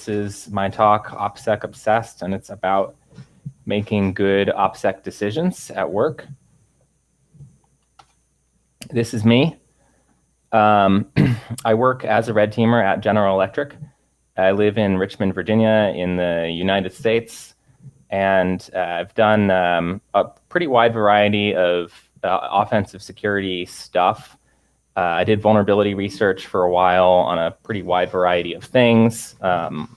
This is my talk, OPSEC Obsessed, and it's about making good OPSEC decisions at work. This is me. I work as a red teamer at General Electric. I live in Richmond, Virginia in the United States, and I've done a pretty wide variety of offensive security stuff. I did vulnerability research for a while on a pretty wide variety of things,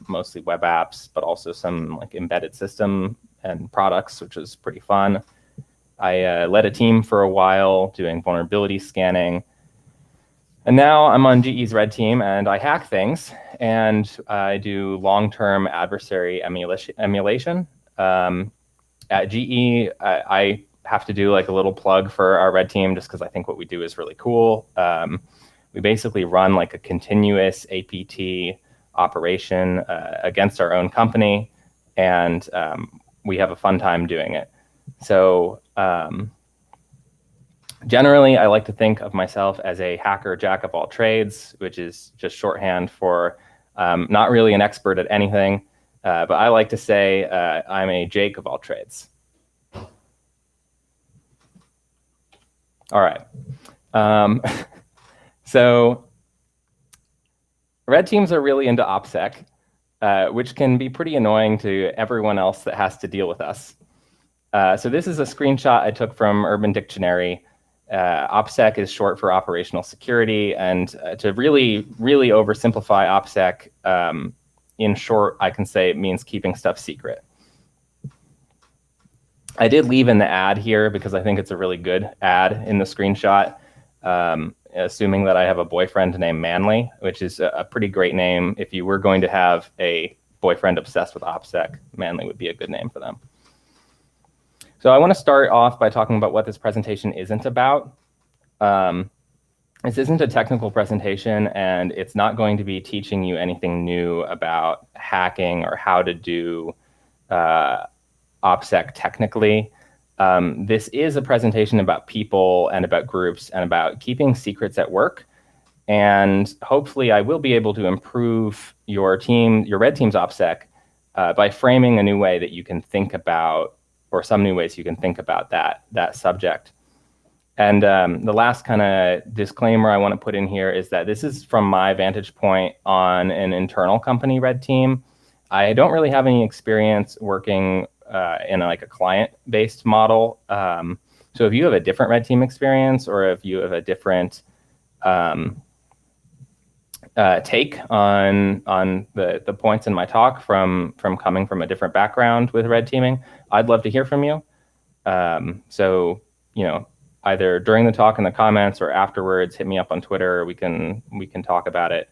mostly web apps, but also some like embedded system and products, which was pretty fun. I led a team for a while doing vulnerability scanning. And now I'm on GE's red team and I hack things and I do long-term adversary emulation. At GE, I have to do like a little plug for our red team just because I think what we do is really cool. We basically run like a continuous APT operation against our own company, and we have a fun time doing it. So generally, I like to think of myself as a hacker jack of all trades, which is just shorthand for not really an expert at anything, but I like to say I'm a Jake of all trades. All right. So red teams are really into OPSEC, which can be pretty annoying to everyone else that has to deal with us. So this is a screenshot I took from Urban Dictionary. OPSEC is short for operational security, and to really oversimplify OPSEC, in short, I can say it means keeping stuff secret. I did leave in the ad here because I think it's a really good ad in the screenshot, assuming that I have a boyfriend named Manly, which is a pretty great name. If you were going to have a boyfriend obsessed with OPSEC, Manly would be a good name for them. So I want to start off by talking about what this presentation isn't about. This isn't a technical presentation, and it's not going to be teaching you anything new about hacking or how to do OPSEC technically. This is a presentation about people and about groups and about keeping secrets at work. And hopefully I will be able to improve your team, your red team's OPSEC, by framing a new way that you can think about, or some new ways you can think about that subject. And the last kind of disclaimer I want to put in here is that this is from my vantage point on an internal company red team. I don't really have any experience working in like a client-based model. So if you have a different red team experience, or if you have a different take on the points in my talk from coming from a different background with red teaming, I'd love to hear from you. So, you know, either during the talk in the comments or afterwards, hit me up on Twitter. We can talk about it.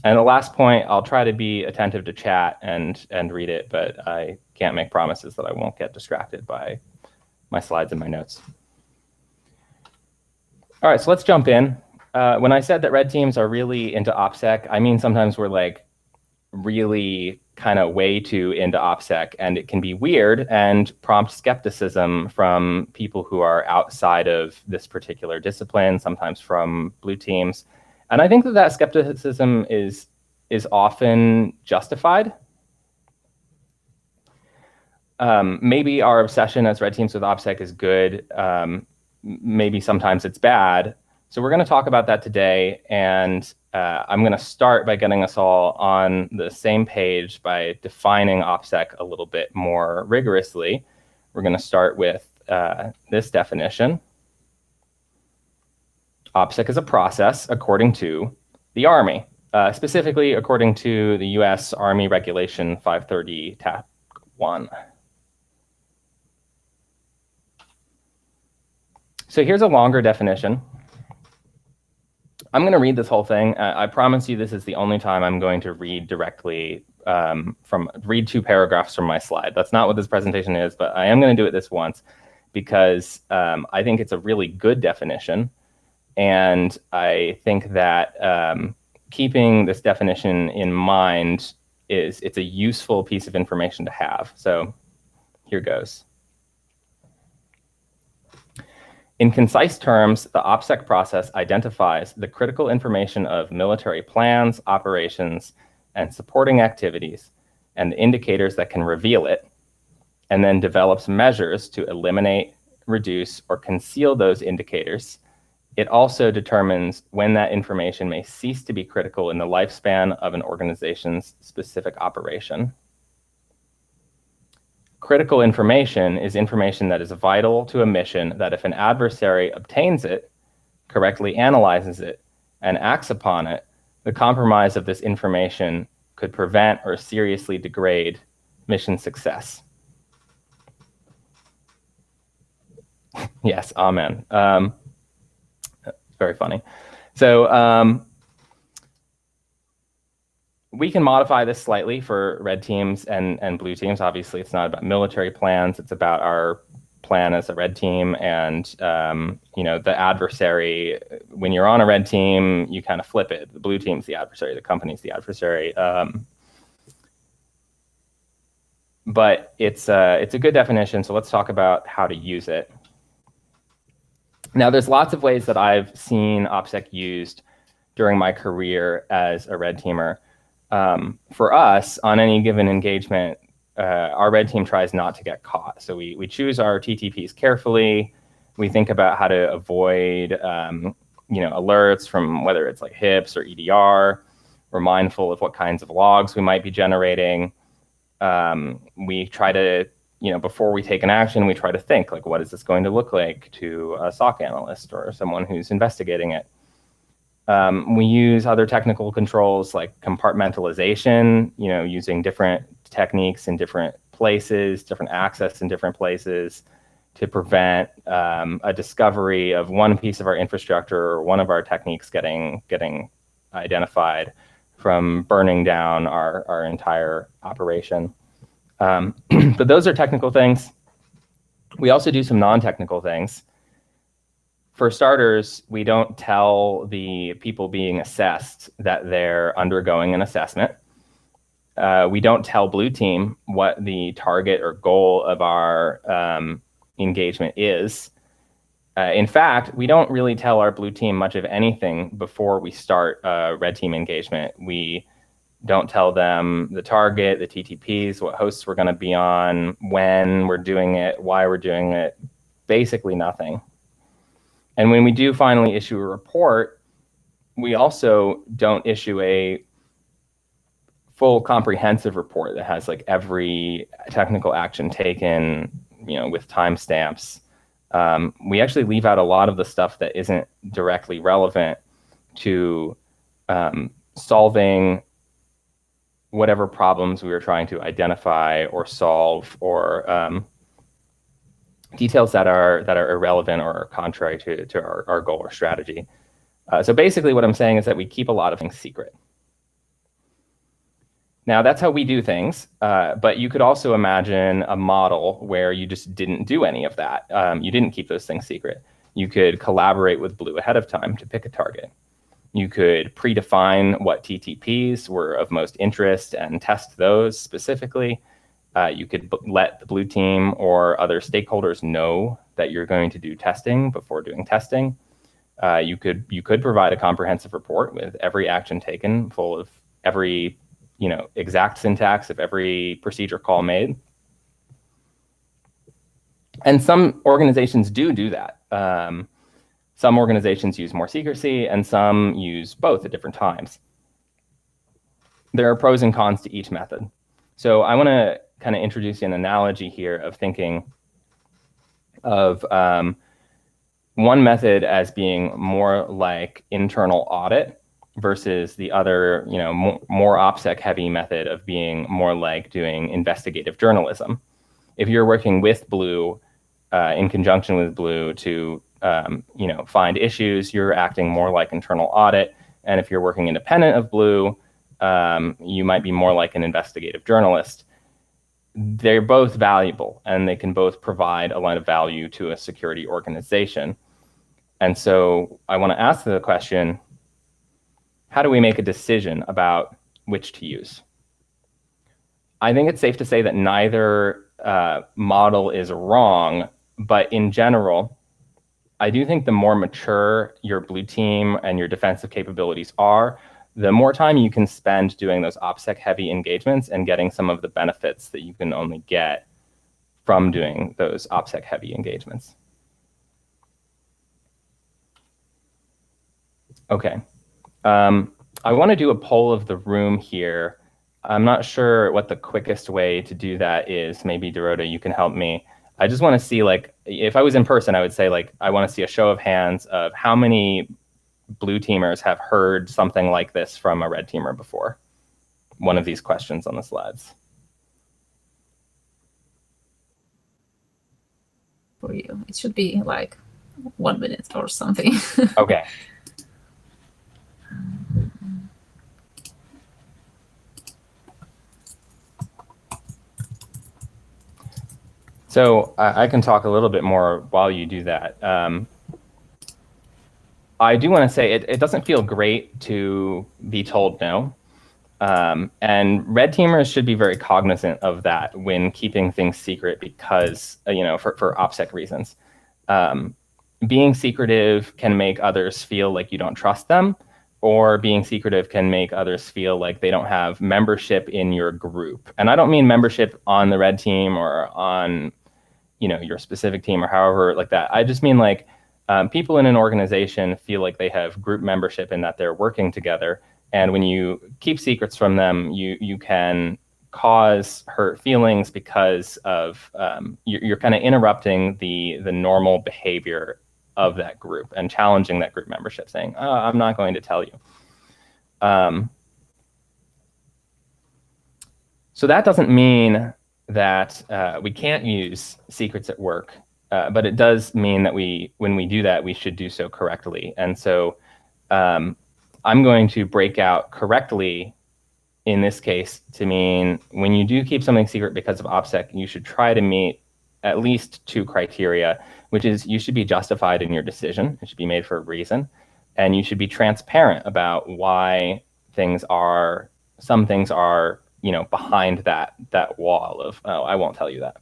And the last point, I'll try to be attentive to chat and read it, but I can't make promises that I won't get distracted by my slides and my notes. All right, so let's jump in. When I said that red teams are really into OPSEC, I mean sometimes we're like really kind of way too into OPSEC, and it can be weird and prompt skepticism from people who are outside of this particular discipline, sometimes from blue teams. And I think that skepticism is often justified. Maybe our obsession as red teams with OPSEC is good. Maybe sometimes it's bad. So we're going to talk about that today, and I'm going to start by getting us all on the same page by defining OPSEC a little bit more rigorously. We're going to start with this definition. OPSEC is a process according to the Army, specifically according to the US Army Regulation 530 TAC 1. So here's a longer definition. I'm going to read this whole thing. I promise you this is the only time I'm going to read directly read 2 paragraphs from my slide. That's not what this presentation is, but I am going to do it this once because I think it's a really good definition. And I think that keeping this definition in mind it's a useful piece of information to have. So here goes. In concise terms, the OPSEC process identifies the critical information of military plans, operations, and supporting activities and the indicators that can reveal it, and then develops measures to eliminate, reduce, or conceal those indicators. It also determines when that information may cease to be critical in the lifespan of an organization's specific operation. Critical information is information that is vital to a mission that if an adversary obtains it, correctly analyzes it, and acts upon it, the compromise of this information could prevent or seriously degrade mission success. Yes, amen. It's very funny. So we can modify this slightly for red teams and blue teams. Obviously, it's not about military plans. It's about our plan as a red team. And the adversary, when you're on a red team, you kind of flip it. The blue team's the adversary, the company's the adversary. But it's a good definition. So let's talk about how to use it. Now, there's lots of ways that I've seen OPSEC used during my career as a red teamer. For us, on any given engagement, our red team tries not to get caught. So we choose our TTPs carefully. We think about how to avoid alerts from whether it's like HIPS or EDR. We're mindful of what kinds of logs we might be generating. We try to, before we take an action, we try to think, like, what is this going to look like to a SOC analyst or someone who's investigating it? We use other technical controls like compartmentalization, using different techniques in different places, different access in different places to prevent a discovery of one piece of our infrastructure or one of our techniques getting identified from burning down our entire operation. But those are technical things. We also do some non-technical things. For starters, we don't tell the people being assessed that they're undergoing an assessment. We don't tell blue team what the target or goal of our engagement is. In fact, we don't really tell our blue team much of anything before we start a red team engagement. We don't tell them the target, the TTPs, what hosts we're going to be on, when we're doing it, why we're doing it, basically nothing. And when we do finally issue a report, we also don't issue a full comprehensive report that has like every technical action taken, with timestamps. We actually leave out a lot of the stuff that isn't directly relevant to solving whatever problems we were trying to identify or solve, or details that are irrelevant or contrary to our goal or strategy. So basically what I'm saying is that we keep a lot of things secret. Now, that's how we do things, but you could also imagine a model where you just didn't do any of that. You didn't keep those things secret. You could collaborate with Blue ahead of time to pick a target. You could predefine what TTPs were of most interest and test those specifically. You could let the blue team or other stakeholders know that you're going to do testing before doing testing. You could provide a comprehensive report with every action taken, full of every exact syntax of every procedure call made. And some organizations do that. Some organizations use more secrecy, and some use both at different times. There are pros and cons to each method. So I want to kind of introduce an analogy here of thinking of one method as being more like internal audit versus the other, more OPSEC heavy method of being more like doing investigative journalism. If you're working with Blue, in conjunction with Blue to find issues, you're acting more like internal audit. And if you're working independent of Blue, you might be more like an investigative journalist. They're both valuable, and they can both provide a lot of value to a security organization. And so I want to ask the question, how do we make a decision about which to use? I think it's safe to say that neither model is wrong, but in general, I do think the more mature your blue team and your defensive capabilities are, the more time you can spend doing those OPSEC heavy engagements and getting some of the benefits that you can only get from doing those OPSEC heavy engagements. Okay. I want to do a poll of the room here. I'm not sure what the quickest way to do that is. Maybe Dorota, you can help me. I just want to see, like, if I was in person, I would say, like, I want to see a show of hands of how many blue teamers have heard something like this from a red teamer before. One of these questions on the slides. For you, it should be like 1 minute or something. Okay. So I can talk a little bit more while you do that. I do want to say it doesn't feel great to be told no. And red teamers should be very cognizant of that when keeping things secret because, for OPSEC reasons. Being secretive can make others feel like you don't trust them, or being secretive can make others feel like they don't have membership in your group. And I don't mean membership on the red team or on, your specific team or however like that. I just mean like people in an organization feel like they have group membership in that they're working together. And when you keep secrets from them, you can cause hurt feelings because of you're kind of interrupting the normal behavior of that group and challenging that group membership, saying, "Oh, I'm not going to tell you." So that doesn't mean that we can't use secrets at work, but it does mean that when we do that, we should do so correctly. And so I'm going to break out correctly in this case to mean when you do keep something secret because of OPSEC, you should try to meet at least 2 criteria, which is you should be justified in your decision. It should be made for a reason. And you should be transparent about why some things are, behind that wall of, oh, I won't tell you that.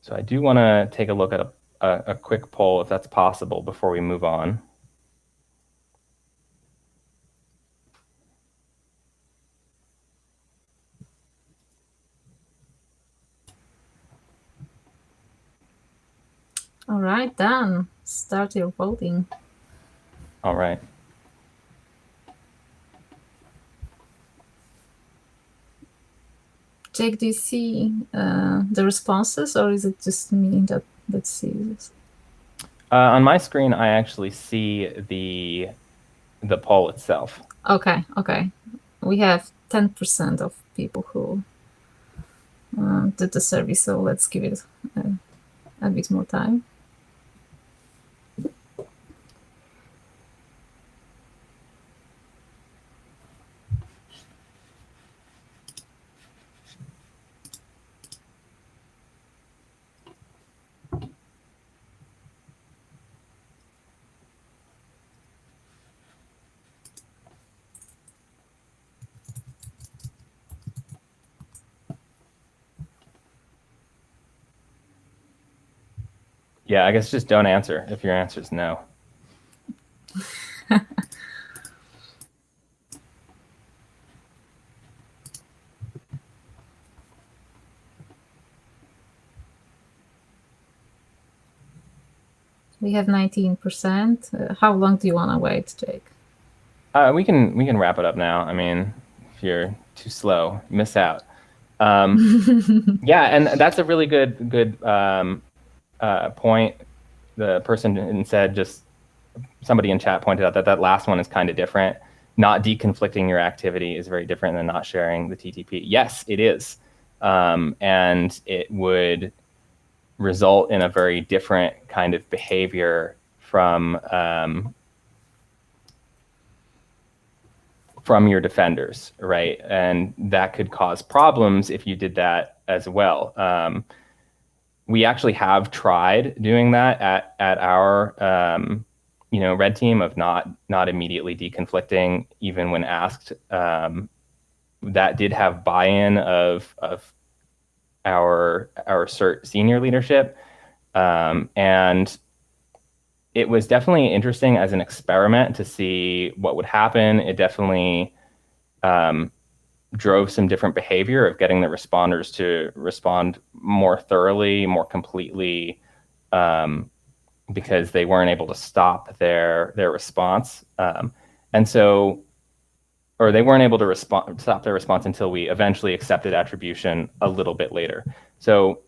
So I do want to take a look at a quick poll, if that's possible, before we move on. All right, Dan, start your voting. All right. Jake, do you see the responses, or is it just me that sees this? On my screen, I actually see the poll itself. Okay. We have 10% of people who did the survey, so let's give it a bit more time. Yeah, I guess just don't answer if your answer is no. We have 19%. How long do you want to wait, Jake? We can wrap it up now. I mean, if you're too slow, you miss out. Yeah, and that's a really good point. The person said, somebody in chat pointed out that last one is kind of different. Not deconflicting your activity is very different than not sharing the TTP. Yes, it is. And it would result in a very different kind of behavior from your defenders, right? And that could cause problems if you did that as well. We actually have tried doing that at our red team of not immediately deconflicting even when asked. That did have buy-in of our CERT senior leadership, and it was definitely interesting as an experiment to see what would happen. It definitely drove some different behavior of getting the responders to respond more thoroughly, more completely, because they weren't able to stop their response. And so, or they weren't able to stop their response until we eventually accepted attribution a little bit later. So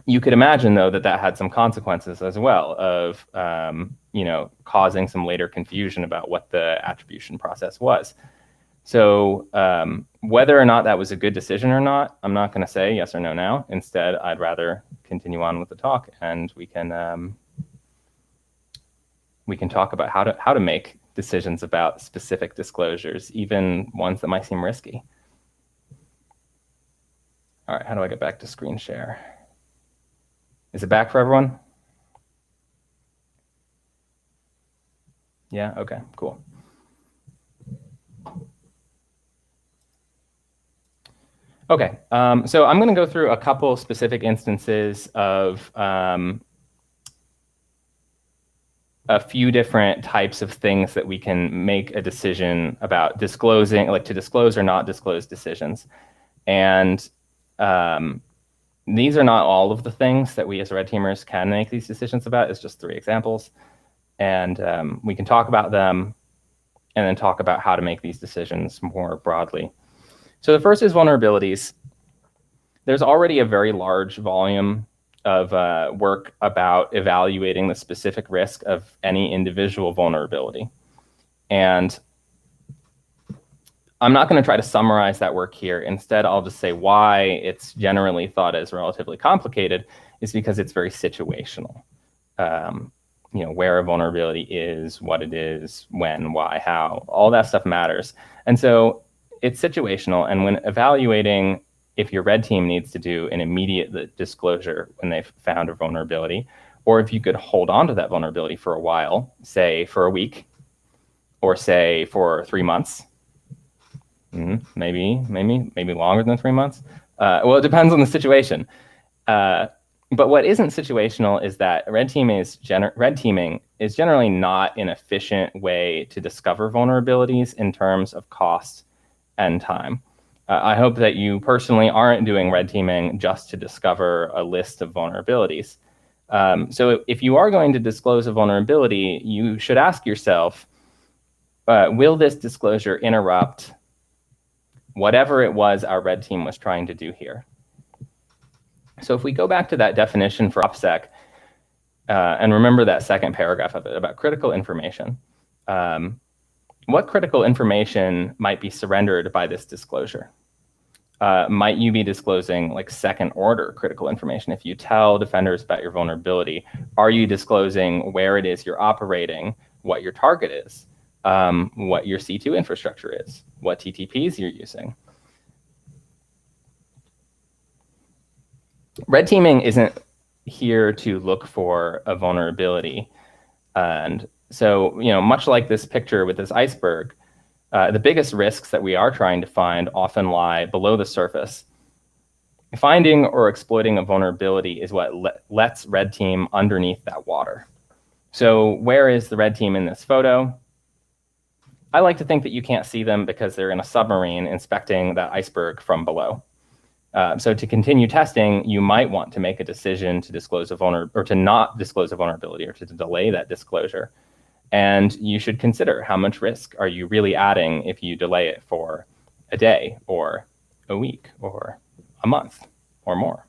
you could imagine, though, that had some consequences as well of, causing some later confusion about what the attribution process was. So whether or not that was a good decision or not, I'm not going to say yes or no now. Instead, I'd rather continue on with the talk, and we can talk about how to make decisions about specific disclosures, even ones that might seem risky. All right, how do I get back to screen share? Is it back for everyone? Yeah, okay, cool. Okay, so I'm going to go through a couple specific instances of a few different types of things that we can make a decision about disclosing, like to disclose or not disclose decisions. And these are not all of the things that we as red teamers can make these decisions about. It's just 3 examples. And we can talk about them and then talk about how to make these decisions more broadly. So the first is vulnerabilities. There's already a very large volume of work about evaluating the specific risk of any individual vulnerability. And I'm not going to try to summarize that work here. Instead, I'll just say why it's generally thought as relatively complicated is because it's very situational. Where a vulnerability is, what it is, when, why, how, all that stuff matters. And so it's situational. And when evaluating if your red team needs to do an immediate disclosure when they've found a vulnerability, or if you could hold on to that vulnerability for a while, say for a week, or say for 3 months, maybe longer than 3 months. Well, it depends on the situation. But what isn't situational is that red teaming is generally not an efficient way to discover vulnerabilities in terms of cost and time. I hope that you personally aren't doing red teaming just to discover a list of vulnerabilities. So if you are going to disclose a vulnerability, you should ask yourself, will this disclosure interrupt whatever it was our red team was trying to do here? So if we go back to that definition for OPSEC, and remember that second paragraph of it about critical information, what critical information might be surrendered by this disclosure? Might you be disclosing like second order critical information? If you tell defenders about your vulnerability, are you disclosing where it is you're operating, what your target is, what your C2 infrastructure is, what TTPs you're using? Red teaming isn't here to look for a vulnerability. And so, much like this picture with this iceberg, the biggest risks that we are trying to find often lie below the surface. Finding or exploiting a vulnerability is what lets red team underneath that water. So where is the red team in this photo? I like to think that you can't see them because they're in a submarine inspecting that iceberg from below. So to continue testing, you might want to make a decision to disclose a vulnerability or to not disclose a vulnerability or to delay that disclosure. And you should consider how much risk are you really adding if you delay it for a day or a week or a month or more.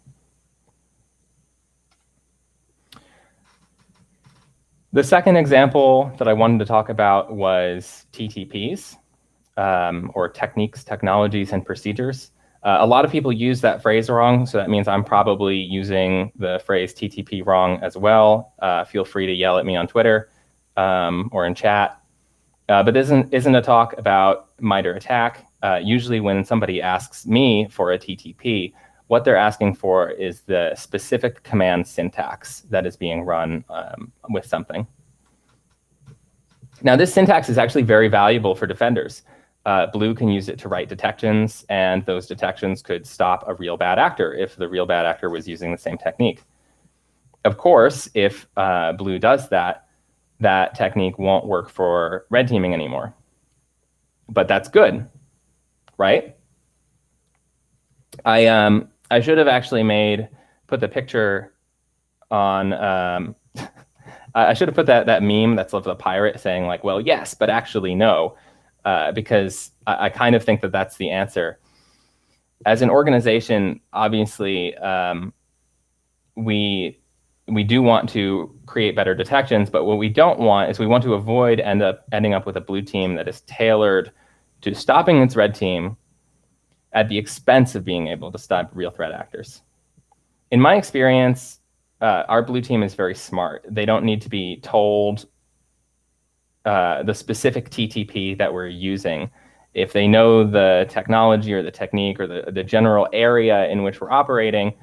The second example that I wanted to talk about was TTPs, or techniques, technologies, and procedures. A lot of people use that phrase wrong, so that means I'm probably using the phrase TTP wrong as well. Feel free to yell at me on Twitter or in chat. But this isn't a talk about MITRE ATT&CK. Usually when somebody asks me for a TTP, what they're asking for is the specific command syntax that is being run with something. Now, this syntax is actually very valuable for defenders. Blue can use it to write detections, and those detections could stop a real bad actor if the real bad actor was using the same technique. Of course, if blue does that, that technique won't work for red teaming anymore. But that's good, right? I should have actually put the picture on. I should have put that meme that's of the pirate saying like, well, yes, but actually no, because I kind of think that that's the answer. As an organization, obviously, we do want to create better detections, but what we don't want is we want to avoid ending up with a blue team that is tailored to stopping its red team at the expense of being able to stop real threat actors. In my experience, our blue team is very smart. They don't need to be told the specific TTP that we're using. If they know the technology or the technique or the general area in which we're operating,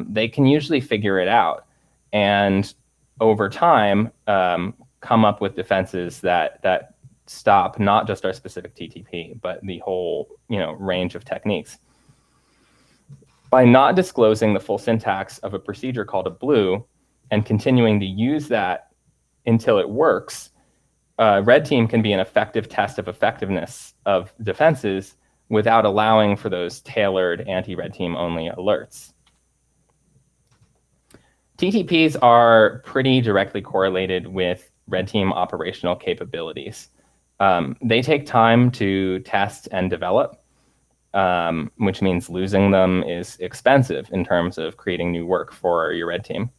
they can usually figure it out. And over time, come up with defenses that stop not just our specific TTP, but the whole range of techniques. By not disclosing the full syntax of a procedure called a blue and continuing to use that until it works, red team can be an effective test of effectiveness of defenses without allowing for those tailored anti-red team only alerts. TTPs are pretty directly correlated with red team operational capabilities. They take time to test and develop, which means losing them is expensive in terms of creating new work for your red team.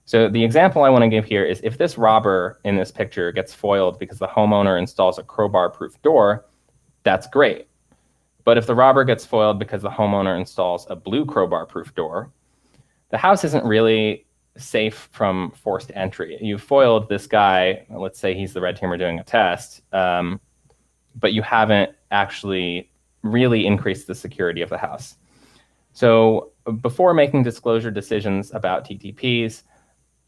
So the example I want to give here is if this robber in this picture gets foiled because the homeowner installs a crowbar-proof door, that's great. But if the robber gets foiled because the homeowner installs a blue crowbar-proof door, the house isn't really safe from forced entry. You've foiled this guy, let's say he's the red teamer doing a test, but you haven't actually really increased the security of the house. So before making disclosure decisions about TTPs,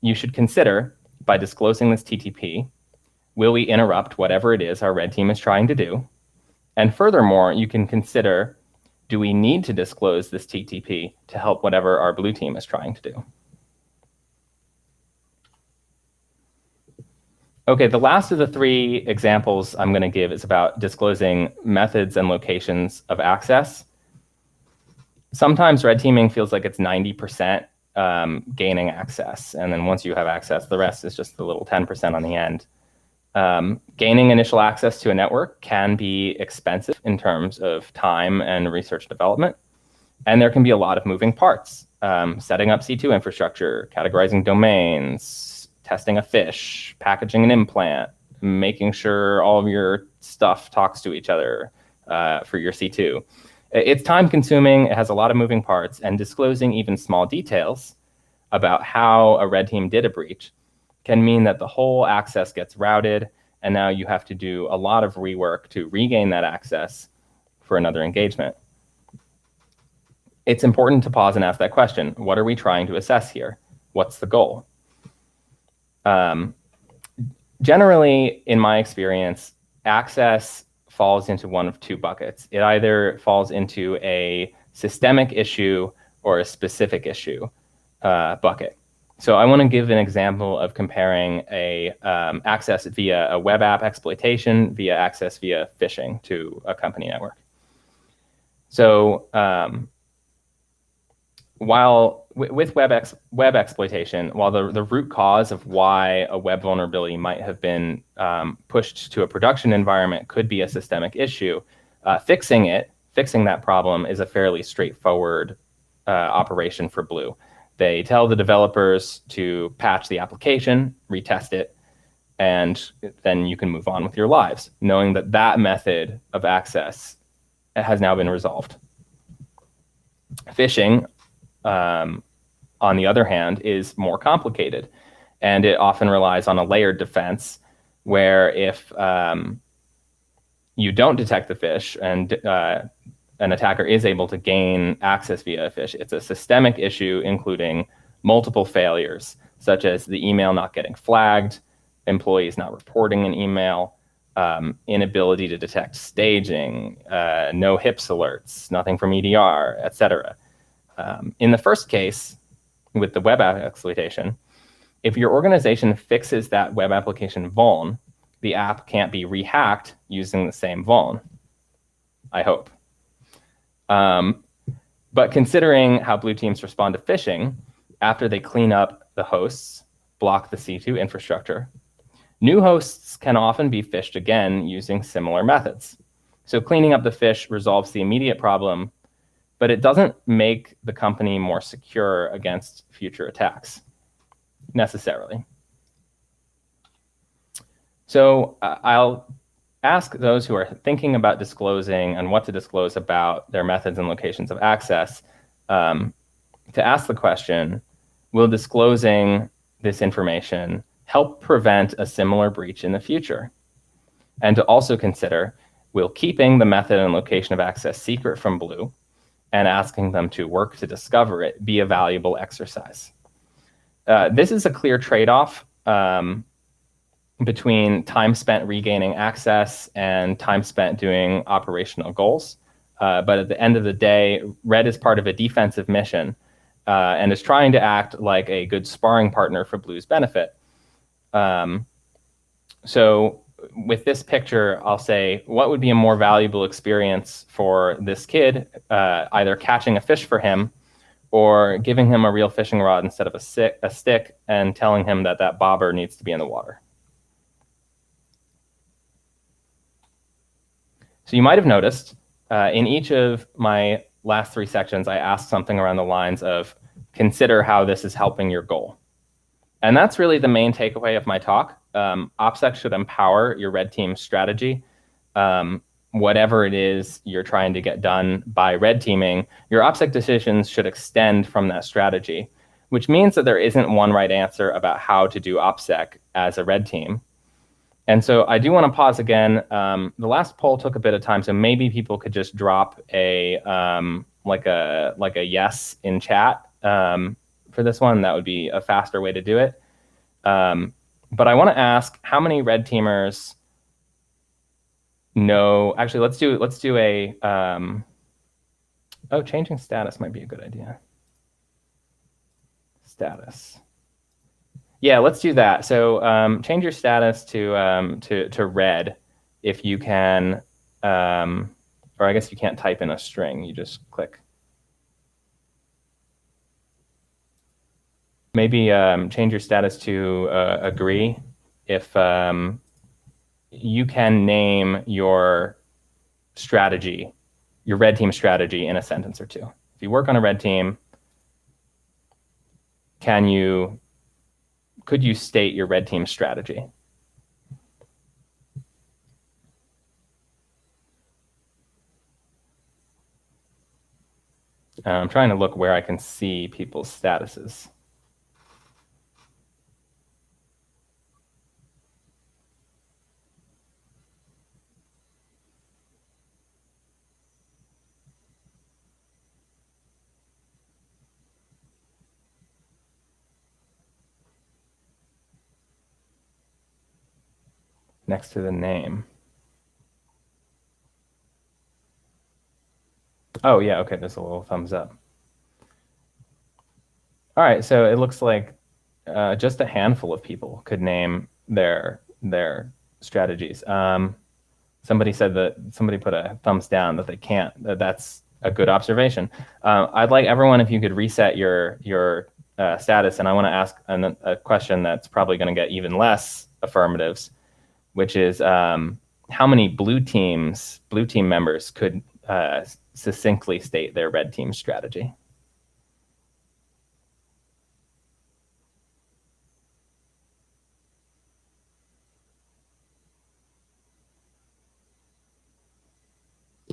you should consider, by disclosing this TTP, will we interrupt whatever it is our red team is trying to do? And furthermore, you can consider, do we need to disclose this TTP to help whatever our blue team is trying to do? Okay, the last of the three examples I'm going to give is about disclosing methods and locations of access. Sometimes red teaming feels like it's 90% gaining access, and then once you have access, the rest is just the little 10% on the end. Gaining initial access to a network can be expensive in terms of time and research development, and there can be a lot of moving parts. Setting up C2 infrastructure, categorizing domains, testing a fish, packaging an implant, making sure all of your stuff talks to each other for your C2. It's time consuming, it has a lot of moving parts, and disclosing even small details about how a red team did a breach can mean that the whole access gets routed, and now you have to do a lot of rework to regain that access for another engagement. It's important to pause and ask that question. What are we trying to assess here? What's the goal? Generally, in my experience, access falls into one of two buckets. It either falls into a systemic issue or a specific issue bucket. So I want to give an example of comparing a access via a web app exploitation via access via phishing to a company network. So while with web exploitation, while the root cause of why a web vulnerability might have been pushed to a production environment could be a systemic issue, fixing that problem is a fairly straightforward operation for Blue. They tell the developers to patch the application, retest it, and then you can move on with your lives, knowing that that method of access has now been resolved. Phishing, on the other hand, is more complicated, and it often relies on a layered defense where if you don't detect the phish and an attacker is able to gain access via a phish, it's a systemic issue including multiple failures, such as the email not getting flagged, employees not reporting an email, inability to detect staging, no HIPS alerts, nothing from EDR, etc. In the first case, with the web app exploitation, if your organization fixes that web application vuln, the app can't be rehacked using the same vuln, I hope. But considering how blue teams respond to phishing, after they clean up the hosts, block the C2 infrastructure, new hosts can often be phished again using similar methods. So cleaning up the phish resolves the immediate problem, but it doesn't make the company more secure against future attacks, necessarily. So I'll ask those who are thinking about disclosing and what to disclose about their methods and locations of access to ask the question, will disclosing this information help prevent a similar breach in the future? And to also consider, will keeping the method and location of access secret from blue and asking them to work to discover it be a valuable exercise? This is a clear trade-off between time spent regaining access and time spent doing operational goals. But at the end of the day, Red is part of a defensive mission and is trying to act like a good sparring partner for Blue's benefit. So with this picture, I'll say, what would be a more valuable experience for this kid, either catching a fish for him or giving him a real fishing rod instead of a stick and telling him that that bobber needs to be in the water? So you might have noticed in each of my last 3 sections, I asked something around the lines of consider how this is helping your goal. And that's really the main takeaway of my talk. OPSEC should empower your red team strategy. Whatever it is you're trying to get done by red teaming, your OPSEC decisions should extend from that strategy, which means that there isn't one right answer about how to do OPSEC as a red team. And so I do want to pause again. The last poll took a bit of time, so maybe people could just drop a like a yes in chat for this one. That would be a faster way to do it. But I want to ask, how many red teamers know? Actually, let's do a. Oh, changing status might be a good idea. Status. Yeah, let's do that. So change your status to red if you can, or I guess you can't type in a string. You just click. Maybe change your status to agree if you can name your strategy, your red team strategy, in a sentence or two. If you work on a red team, could you state your red team strategy? I'm trying to look where I can see people's statuses. Next to the name. Oh, yeah, okay, there's a little thumbs up. All right, so it looks like just a handful of people could name their strategies. Somebody said that somebody put a thumbs down that they can't. That's a good observation. I'd like everyone, if you could reset your status, and I want to ask a question that's probably going to get even less affirmatives, which is how many blue team members could succinctly state their red team strategy?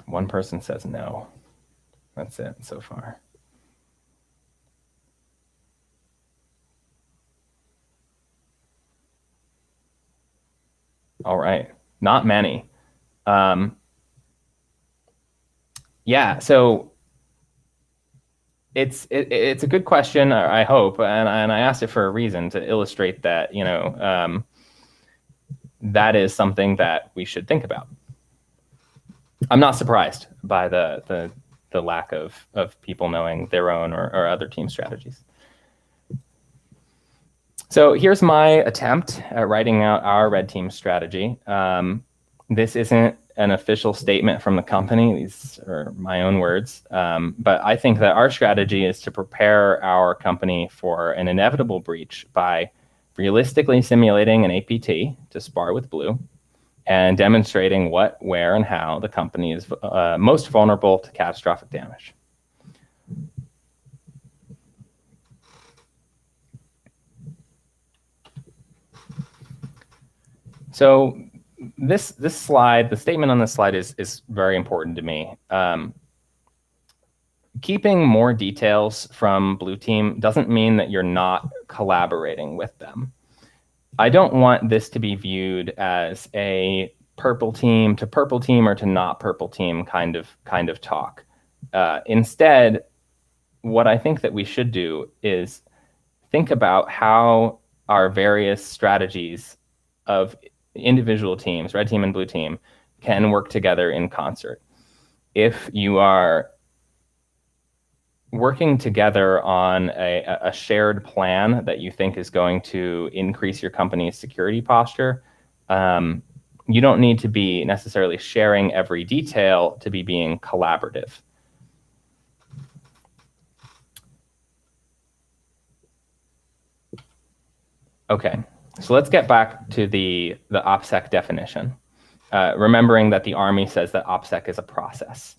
One person says no. That's it so far. All right, not many. Yeah, so it's a good question, I hope, and I asked it for a reason, to illustrate that that is something that we should think about. I'm not surprised by the lack of people knowing their own or other team strategies. So here's my attempt at writing out our red team strategy. This isn't an official statement from the company. These are my own words. But I think that our strategy is to prepare our company for an inevitable breach by realistically simulating an APT to spar with blue and demonstrating what, where, and how the company is most vulnerable to catastrophic damage. So this slide, the statement on this slide is very important to me. Keeping more details from Blue Team doesn't mean that you're not collaborating with them. I don't want this to be viewed as a purple team to purple team or to not purple team kind of talk. Instead, what I think that we should do is think about how our various strategies of individual teams, red team and blue team, can work together in concert. If you are working together on a shared plan that you think is going to increase your company's security posture, you don't need to be necessarily sharing every detail to be being collaborative. Okay, so let's get back to the OPSEC definition, remembering that the Army says that OPSEC is a process.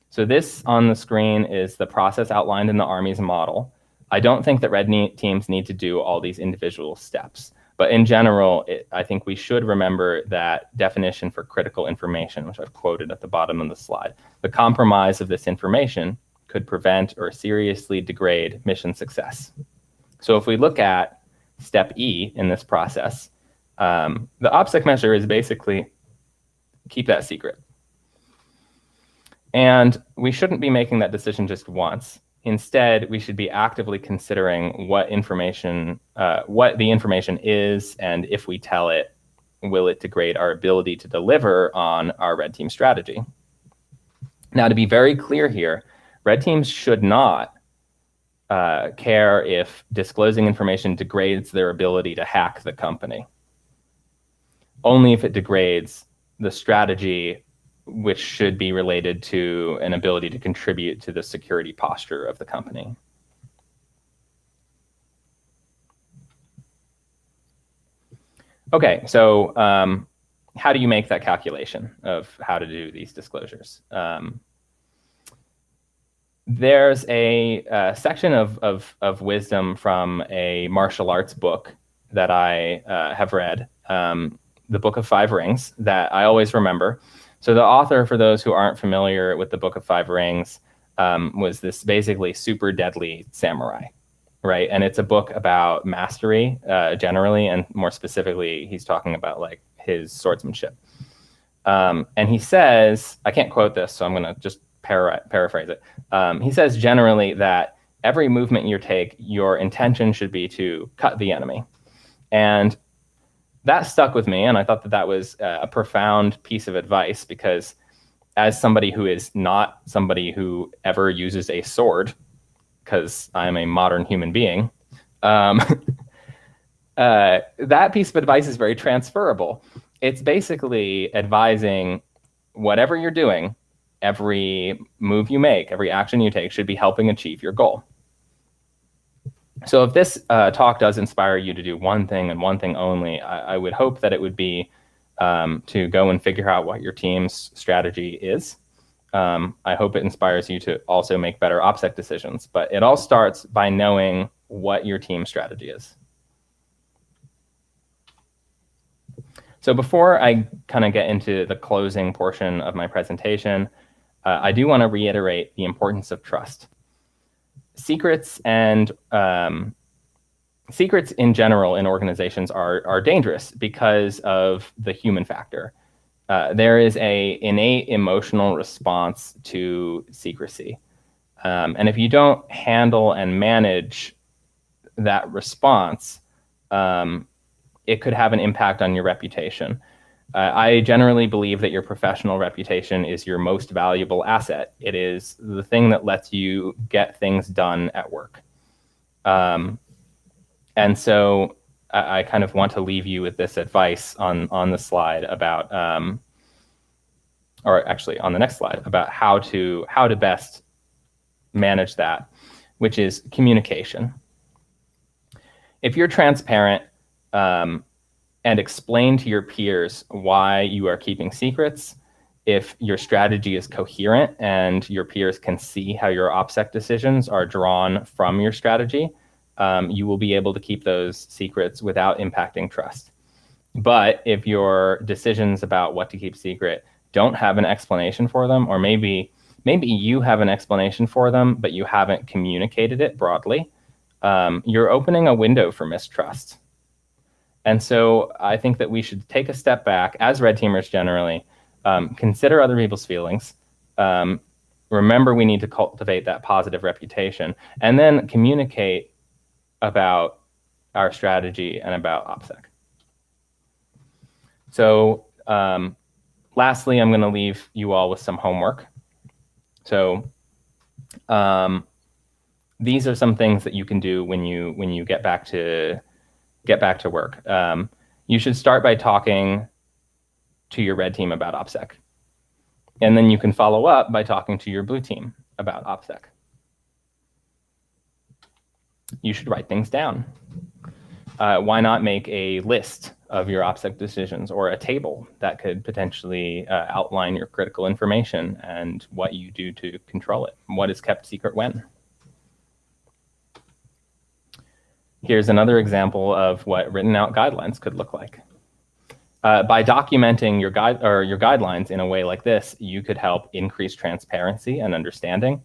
So this on the screen is the process outlined in the Army's model. I don't think that red teams need to do all these individual steps, but in general, I think we should remember that definition for critical information, which I've quoted at the bottom of the slide. The compromise of this information could prevent or seriously degrade mission success. So if we look at step E in this process, the OPSEC measure is basically keep that secret. And we shouldn't be making that decision just once. Instead, we should be actively considering what the information is, and if we tell it, will it degrade our ability to deliver on our red team strategy? Now, to be very clear here, red teams should not care if disclosing information degrades their ability to hack the company. Only if it degrades the strategy, which should be related to an ability to contribute to the security posture of the company. Okay, so how do you make that calculation of how to do these disclosures? There's a section of wisdom from a martial arts book that I have read, the Book of Five Rings, that I always remember. So the author, for those who aren't familiar with the Book of Five Rings, was this basically super deadly samurai, right? And it's a book about mastery generally, and more specifically, he's talking about like his swordsmanship. And he says, I can't quote this, so I'm going to just paraphrase it. He says generally that every movement you take, your intention should be to cut the enemy. And that stuck with me, and I thought that that was a profound piece of advice, because as somebody who is not somebody who ever uses a sword, because I'm a modern human being, that piece of advice is very transferable. It's basically advising whatever you're doing, every move you make, every action you take should be helping achieve your goal. So if this talk does inspire you to do one thing and one thing only, I would hope that it would be to go and figure out what your team's strategy is. I hope it inspires you to also make better OPSEC decisions, but it all starts by knowing what your team strategy is. So before I kind of get into the closing portion of my presentation, I do want to reiterate the importance of trust. Secrets and secrets in general in organizations are dangerous because of the human factor. There is an innate emotional response to secrecy. And if you don't handle and manage that response, it could have an impact on your reputation. I generally believe that your professional reputation is your most valuable asset. It is the thing that lets you get things done at work. And so I kind of want to leave you with this advice on the slide about, or actually on the next slide, about how to best manage that, which is communication. If you're transparent and explain to your peers why you are keeping secrets, if your strategy is coherent and your peers can see how your OPSEC decisions are drawn from your strategy, you will be able to keep those secrets without impacting trust. But if your decisions about what to keep secret don't have an explanation for them, or maybe you have an explanation for them, but you haven't communicated it broadly, you're opening a window for mistrust. And so I think that we should take a step back as red teamers generally, consider other people's feelings, remember we need to cultivate that positive reputation, and then communicate about our strategy and about OPSEC. So lastly, I'm going to leave you all with some homework. So these are some things that you can do when you get back to work. You should start by talking to your red team about OPSEC. And then you can follow up by talking to your blue team about OPSEC. You should write things down. Why not make a list of your OPSEC decisions, or a table that could potentially outline your critical information and what you do to control it? What is kept secret when? Here's another example of what written out guidelines could look like. By documenting your guidelines in a way like this, you could help increase transparency and understanding.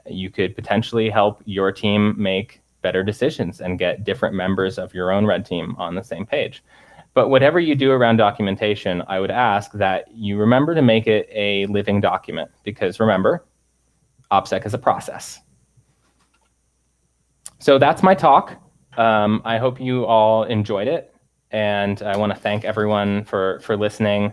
You could potentially help your team make better decisions and get different members of your own red team on the same page. But whatever you do around documentation, I would ask that you remember to make it a living document, because remember, OPSEC is a process. So that's my talk. I hope you all enjoyed it, and I want to thank everyone for listening.